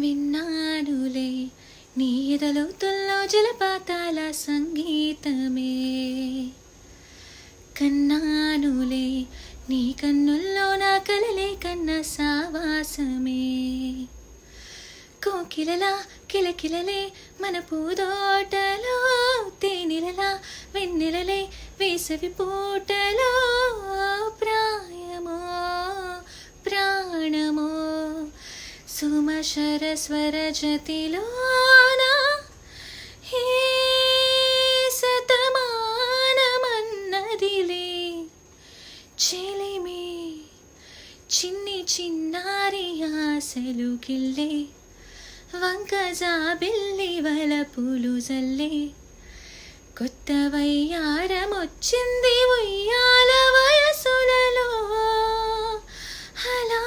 విన్నానులే నీ ఎదలోతుల్లో జలపాతాల సంగీతమే, కన్నానులే నీ కన్నుల్లో నా కలలే కన్న సావాసమే. కోకిలలా కిలకిలలే మన పూదోటలో, తేనెలలా వెన్నెలలే వేసవి పూటలో. ప్రాయమో ప్రాణమో సుమశర స్వర జతిలోనా, హే శతమానమన్నదిలే చెలిమే. చిన్ని చిన్నారి ఆశలు గిల్లే, వంక జాబిల్లి వలపులు జల్లే. కొత్త వయ్యారమొచ్చింది ఉయ్యాల వయసులలో, అలా